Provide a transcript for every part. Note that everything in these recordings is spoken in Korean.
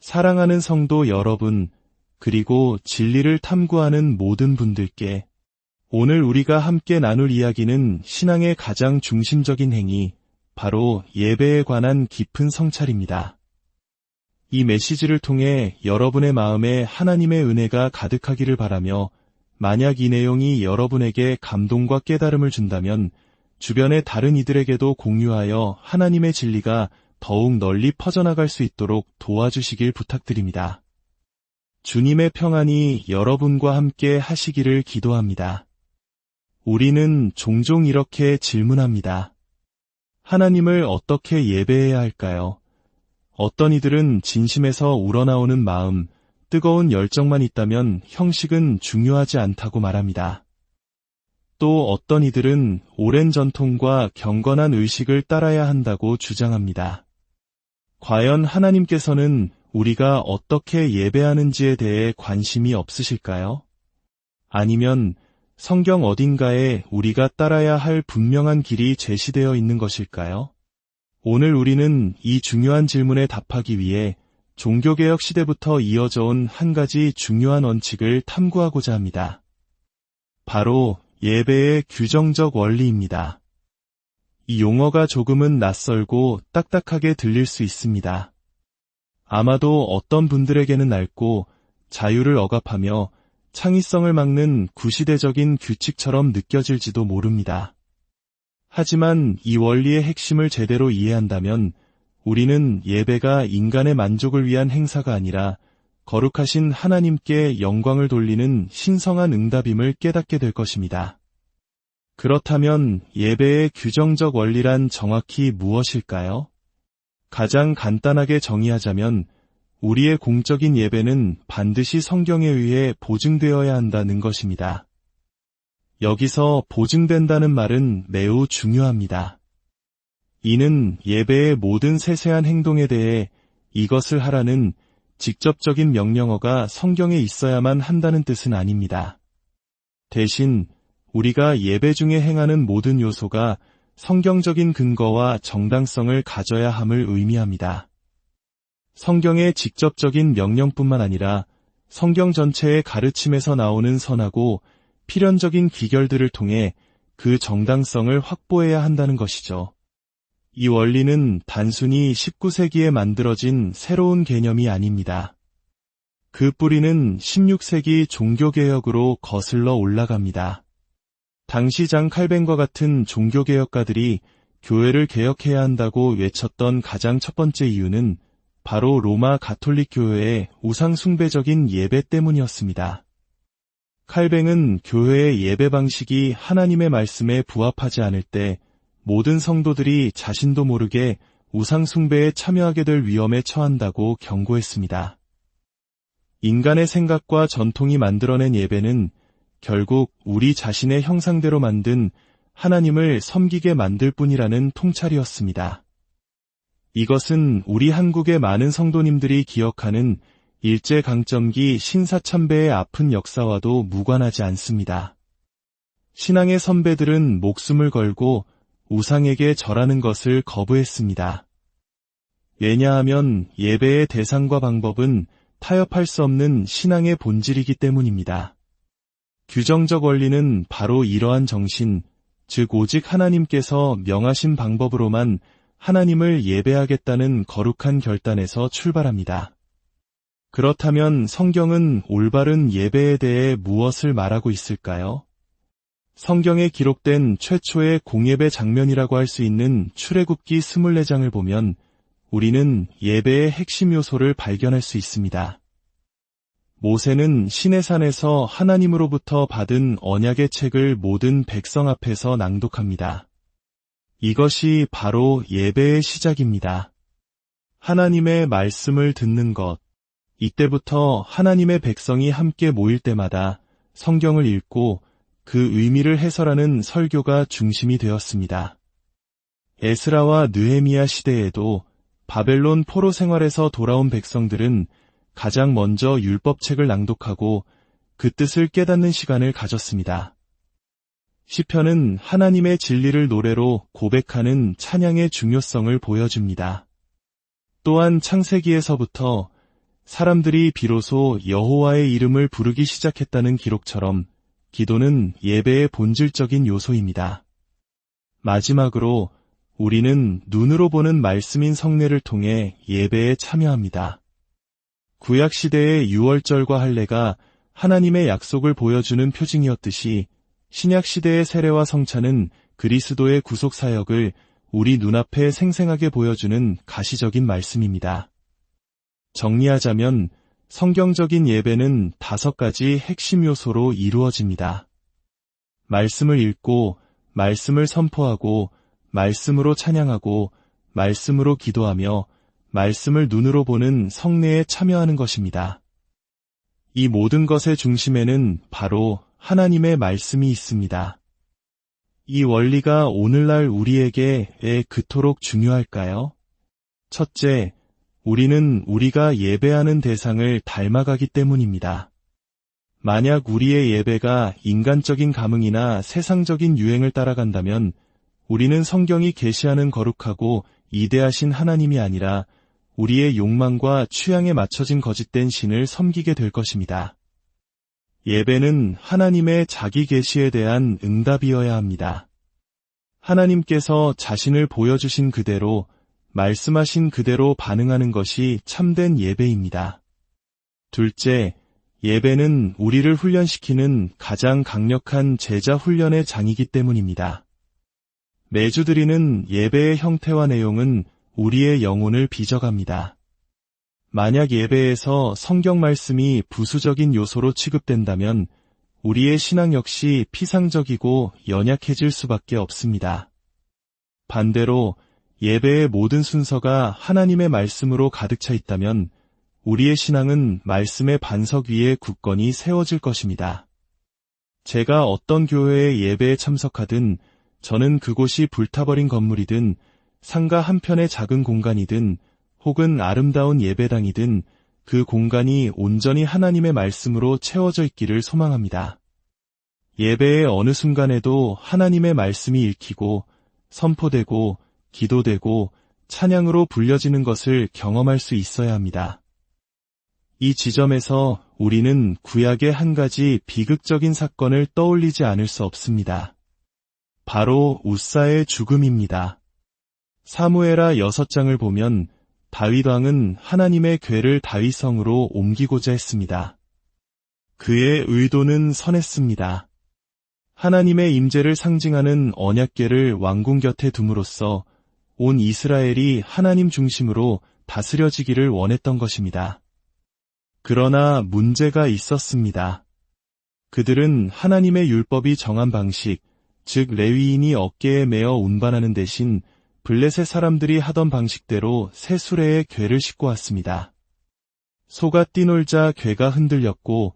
사랑하는 성도 여러분, 그리고 진리를 탐구하는 모든 분들께 오늘 우리가 함께 나눌 이야기는 신앙의 가장 중심적인 행위, 바로 예배에 관한 깊은 성찰입니다. 이 메시지를 통해 여러분의 마음에 하나님의 은혜가 가득하기를 바라며, 만약 이 내용이 여러분에게 감동과 깨달음을 준다면 주변의 다른 이들에게도 공유하여 하나님의 진리가 더욱 널리 퍼져나갈 수 있도록 도와주시길 부탁드립니다. 주님의 평안이 여러분과 함께 하시기를 기도합니다. 우리는 종종 이렇게 질문합니다. 하나님을 어떻게 예배해야 할까요? 어떤 이들은 진심에서 우러나오는 마음, 뜨거운 열정만 있다면 형식은 중요하지 않다고 말합니다. 또 어떤 이들은 오랜 전통과 경건한 의식을 따라야 한다고 주장합니다. 과연 하나님께서는 우리가 어떻게 예배하는지에 대해 관심이 없으실까요? 아니면 성경 어딘가에 우리가 따라야 할 분명한 길이 제시되어 있는 것일까요? 오늘 우리는 이 중요한 질문에 답하기 위해 종교개혁 시대부터 이어져 온 한 가지 중요한 원칙을 탐구하고자 합니다. 바로 예배의 규정적 원리입니다. 이 용어가 조금은 낯설고 딱딱하게 들릴 수 있습니다. 아마도 어떤 분들에게는 낡고 자유를 억압하며 창의성을 막는 구시대적인 규칙처럼 느껴질지도 모릅니다. 하지만 이 원리의 핵심을 제대로 이해한다면 우리는 예배가 인간의 만족을 위한 행사가 아니라 거룩하신 하나님께 영광을 돌리는 신성한 응답임을 깨닫게 될 것입니다. 그렇다면 예배의 규정적 원리란 정확히 무엇일까요? 가장 간단하게 정의하자면 우리의 공적인 예배는 반드시 성경에 의해 보증되어야 한다는 것입니다. 여기서 보증된다는 말은 매우 중요합니다. 이는 예배의 모든 세세한 행동에 대해 이것을 하라는 직접적인 명령어가 성경에 있어야만 한다는 뜻은 아닙니다. 대신 우리가 예배 중에 행하는 모든 요소가 성경적인 근거와 정당성을 가져야 함을 의미합니다. 성경의 직접적인 명령뿐만 아니라 성경 전체의 가르침에서 나오는 선하고 필연적인 귀결들을 통해 그 정당성을 확보해야 한다는 것이죠. 이 원리는 단순히 19세기에 만들어진 새로운 개념이 아닙니다. 그 뿌리는 16세기 종교개혁으로 거슬러 올라갑니다. 당시 장 칼뱅과 같은 종교개혁가들이 교회를 개혁해야 한다고 외쳤던 가장 첫 번째 이유는 바로 로마 가톨릭 교회의 우상숭배적인 예배 때문이었습니다. 칼뱅은 교회의 예배 방식이 하나님의 말씀에 부합하지 않을 때 모든 성도들이 자신도 모르게 우상숭배에 참여하게 될 위험에 처한다고 경고했습니다. 인간의 생각과 전통이 만들어낸 예배는 결국 우리 자신의 형상대로 만든 하나님을 섬기게 만들 뿐이라는 통찰이었습니다. 이것은 우리 한국의 많은 성도님들이 기억하는 일제강점기 신사참배의 아픈 역사와도 무관하지 않습니다. 신앙의 선배들은 목숨을 걸고 우상에게 절하는 것을 거부했습니다. 왜냐하면 예배의 대상과 방법은 타협할 수 없는 신앙의 본질이기 때문입니다. 규정적 원리는 바로 이러한 정신, 즉 오직 하나님께서 명하신 방법으로만 하나님을 예배하겠다는 거룩한 결단에서 출발합니다. 그렇다면 성경은 올바른 예배에 대해 무엇을 말하고 있을까요? 성경에 기록된 최초의 공예배 장면이라고 할 수 있는 출애굽기 24장을 보면 우리는 예배의 핵심 요소를 발견할 수 있습니다. 모세는 시내산에서 하나님으로부터 받은 언약의 책을 모든 백성 앞에서 낭독합니다. 이것이 바로 예배의 시작입니다. 하나님의 말씀을 듣는 것. 이때부터 하나님의 백성이 함께 모일 때마다 성경을 읽고 그 의미를 해설하는 설교가 중심이 되었습니다. 에스라와 느헤미야 시대에도 바벨론 포로 생활에서 돌아온 백성들은 가장 먼저 율법책을 낭독하고 그 뜻을 깨닫는 시간을 가졌습니다. 시편은 하나님의 진리를 노래로 고백하는 찬양의 중요성을 보여줍니다. 또한 창세기에서부터 사람들이 비로소 여호와의 이름을 부르기 시작했다는 기록처럼 기도는 예배의 본질적인 요소입니다. 마지막으로 우리는 눈으로 보는 말씀인 성례를 통해 예배에 참여합니다. 구약시대의 유월절과 할례가 하나님의 약속을 보여주는 표징이었듯이 신약시대의 세례와 성찬은 그리스도의 구속사역을 우리 눈앞에 생생하게 보여주는 가시적인 말씀입니다. 정리하자면 성경적인 예배는 5가지 핵심 요소로 이루어집니다. 말씀을 읽고, 말씀을 선포하고, 말씀으로 찬양하고, 말씀으로 기도하며, 말씀을 눈으로 보는 성례에 참여하는 것입니다. 이 모든 것의 중심에는 바로 하나님의 말씀이 있습니다. 이 원리가 오늘날 우리에게 왜 그토록 중요할까요? 첫째, 우리는 우리가 예배하는 대상을 닮아가기 때문입니다. 만약 우리의 예배가 인간적인 감흥이나 세상적인 유행을 따라간다면 우리는 성경이 계시하는 거룩하고 이대하신 하나님이 아니라 우리의 욕망과 취향에 맞춰진 거짓된 신을 섬기게 될 것입니다. 예배는 하나님의 자기 계시에 대한 응답이어야 합니다. 하나님께서 자신을 보여주신 그대로, 말씀하신 그대로 반응하는 것이 참된 예배입니다. 둘째, 예배는 우리를 훈련시키는 가장 강력한 제자 훈련의 장이기 때문입니다. 매주 드리는 예배의 형태와 내용은 우리의 영혼을 빚어갑니다. 만약 예배에서 성경 말씀이 부수적인 요소로 취급된다면 우리의 신앙 역시 피상적이고 연약해질 수밖에 없습니다. 반대로 예배의 모든 순서가 하나님의 말씀으로 가득 차 있다면 우리의 신앙은 말씀의 반석 위에 굳건히 세워질 것입니다. 제가 어떤 교회의 예배에 참석하든 저는 그곳이 불타버린 건물이든 상가 한편의 작은 공간이든 혹은 아름다운 예배당이든 그 공간이 온전히 하나님의 말씀으로 채워져 있기를 소망합니다. 예배의 어느 순간에도 하나님의 말씀이 읽히고 선포되고 기도되고 찬양으로 불려지는 것을 경험할 수 있어야 합니다. 이 지점에서 우리는 구약의 한 가지 비극적인 사건을 떠올리지 않을 수 없습니다. 바로 웃사의 죽음입니다. 사무엘하 6장을 보면 다윗 왕은 하나님의 궤를 다윗성으로 옮기고자 했습니다. 그의 의도는 선했습니다. 하나님의 임재를 상징하는 언약궤를 왕궁 곁에 둠으로써 온 이스라엘이 하나님 중심으로 다스려지기를 원했던 것입니다. 그러나 문제가 있었습니다. 그들은 하나님의 율법이 정한 방식, 즉 레위인이 어깨에 메어 운반하는 대신 블레셋 사람들이 하던 방식대로 새 수레에 궤를 싣고 왔습니다. 소가 뛰놀자 궤가 흔들렸고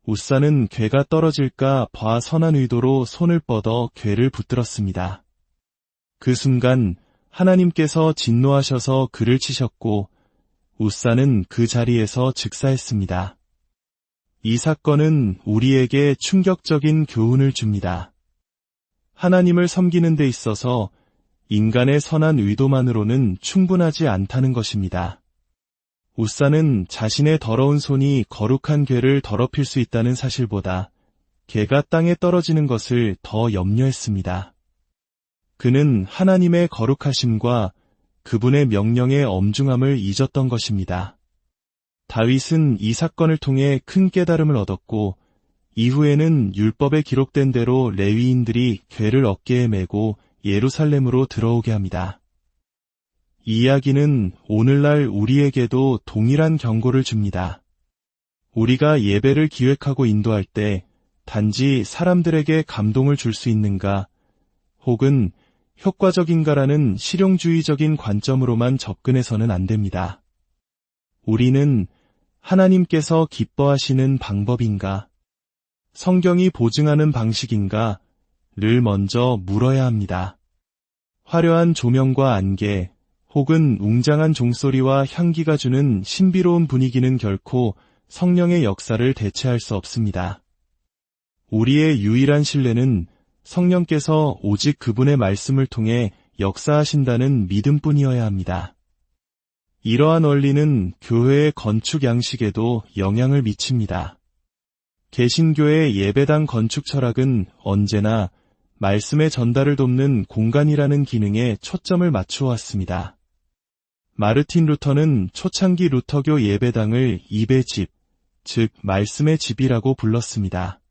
웃사는 궤가 떨어질까 봐 선한 의도로 손을 뻗어 궤를 붙들었습니다. 그 순간 하나님께서 진노하셔서 그를 치셨고 웃사는 그 자리에서 즉사했습니다. 이 사건은 우리에게 충격적인 교훈을 줍니다. 하나님을 섬기는 데 있어서 인간의 선한 의도만으로는 충분하지 않다는 것입니다. 웃사는 자신의 더러운 손이 거룩한 궤를 더럽힐 수 있다는 사실보다 궤가 땅에 떨어지는 것을 더 염려했습니다. 그는 하나님의 거룩하심과 그분의 명령의 엄중함을 잊었던 것입니다. 다윗은 이 사건을 통해 큰 깨달음을 얻었고 이후에는 율법에 기록된 대로 레위인들이 궤를 어깨에 메고 예루살렘으로 들어오게 합니다. 이 이야기는 오늘날 우리에게도 동일한 경고를 줍니다. 우리가 예배를 기획하고 인도할 때 단지 사람들에게 감동을 줄 수 있는가, 혹은 효과적인가라는 실용주의적인 관점으로만 접근해서는 안 됩니다. 우리는 하나님께서 기뻐하시는 방법인가, 성경이 보증하는 방식인가, 를 먼저 물어야 합니다. 화려한 조명과 안개, 혹은 웅장한 종소리와 향기가 주는 신비로운 분위기는 결코 성령의 역사를 대체할 수 없습니다. 우리의 유일한 신뢰는 성령께서 오직 그분의 말씀을 통해 역사하신다는 믿음뿐이어야 합니다. 이러한 원리는 교회의 건축 양식에도 영향을 미칩니다. 개신교의 예배당 건축 철학은 언제나 말씀의 전달을 돕는 공간이라는 기능에 초점을 맞추어 왔습니다. 마르틴 루터는 초창기 루터교 예배당을 입의 집, 즉 말씀의 집이라고 불렀습니다.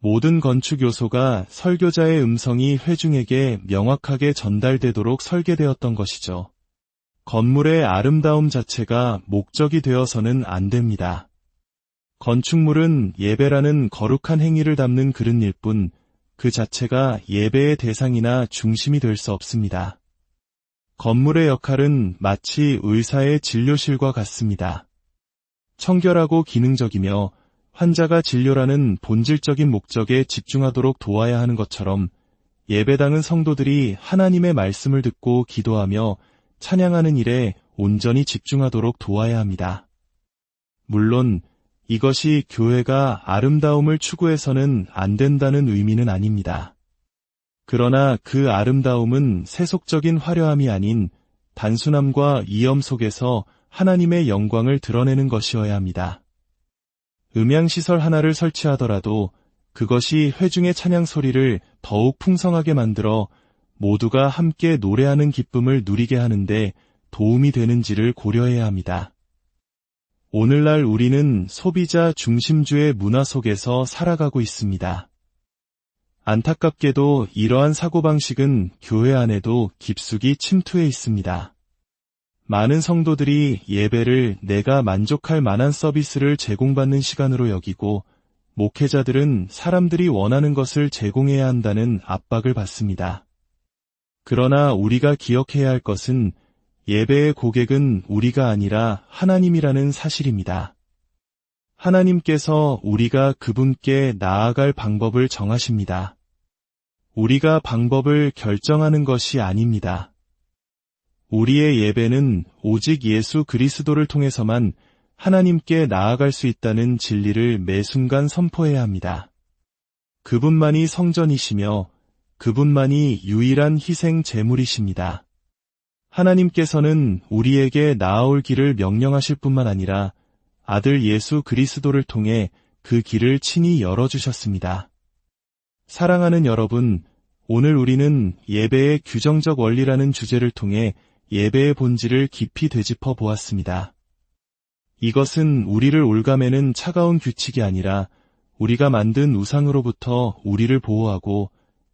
모든 건축 요소가 설교자의 음성이 회중에게 명확하게 전달되도록 설계되었던 것이죠. 건물의 아름다움 자체가 목적이 되어서는 안 됩니다. 건축물은 예배라는 거룩한 행위를 담는 그릇일 뿐 그 자체가 예배의 대상이나 중심이 될 수 없습니다. 건물의 역할은 마치 의사의 진료실과 같습니다. 청결하고 기능적이며 환자가 진료라는 본질적인 목적에 집중하도록 도와야 하는 것처럼 예배당은 성도들이 하나님의 말씀을 듣고 기도하며 찬양하는 일에 온전히 집중하도록 도와야 합니다. 물론 이것이 교회가 아름다움을 추구해서는 안 된다는 의미는 아닙니다. 그러나 그 아름다움은 세속적인 화려함이 아닌 단순함과 이염 속에서 하나님의 영광을 드러내는 것이어야 합니다. 음향시설 하나를 설치하더라도 그것이 회중의 찬양 소리를 더욱 풍성하게 만들어 모두가 함께 노래하는 기쁨을 누리게 하는데 도움이 되는지를 고려해야 합니다. 오늘날 우리는 소비자 중심주의 문화 속에서 살아가고 있습니다. 안타깝게도 이러한 사고방식은 교회 안에도 깊숙이 침투해 있습니다. 많은 성도들이 예배를 내가 만족할 만한 서비스를 제공받는 시간으로 여기고 목회자들은 사람들이 원하는 것을 제공해야 한다는 압박을 받습니다. 그러나 우리가 기억해야 할 것은 예배의 고객은 우리가 아니라 하나님이라는 사실입니다. 하나님께서 우리가 그분께 나아갈 방법을 정하십니다. 우리가 방법을 결정하는 것이 아닙니다. 우리의 예배는 오직 예수 그리스도를 통해서만 하나님께 나아갈 수 있다는 진리를 매 순간 선포해야 합니다. 그분만이 성전이시며 그분만이 유일한 희생 제물이십니다. 하나님께서는 우리에게 나아올 길을 명령하실 뿐만 아니라 아들 예수 그리스도를 통해 그 길을 친히 열어주셨습니다. 사랑하는 여러분, 오늘 우리는 예배의 규정적 원리라는 주제를 통해 예배의 본질을 깊이 되짚어 보았습니다. 이것은 우리를 올가매는 차가운 규칙이 아니라 우리가 만든 우상으로부터 우리를 보호하고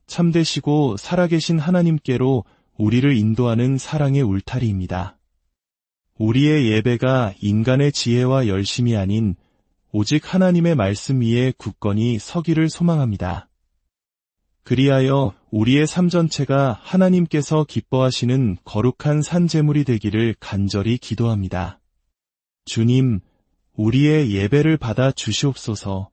참되시고 살아계신 하나님께로 우리를 인도하는 사랑의 울타리입니다. 우리의 예배가 인간의 지혜와 열심이 아닌 오직 하나님의 말씀 위에 굳건히 서기를 소망합니다. 그리하여 우리의 삶 전체가 하나님께서 기뻐하시는 거룩한 산제물이 되기를 간절히 기도합니다. 주님, 우리의 예배를 받아 주시옵소서.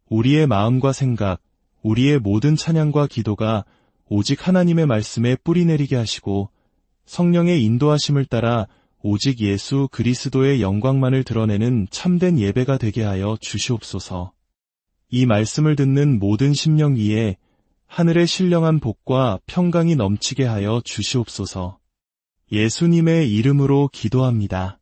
우리의 마음과 생각, 우리의 모든 찬양과 기도가 오직 하나님의 말씀에 뿌리내리게 하시고 성령의 인도하심을 따라 오직 예수 그리스도의 영광만을 드러내는 참된 예배가 되게 하여 주시옵소서. 이 말씀을 듣는 모든 심령 위에 하늘의 신령한 복과 평강이 넘치게 하여 주시옵소서. 예수님의 이름으로 기도합니다.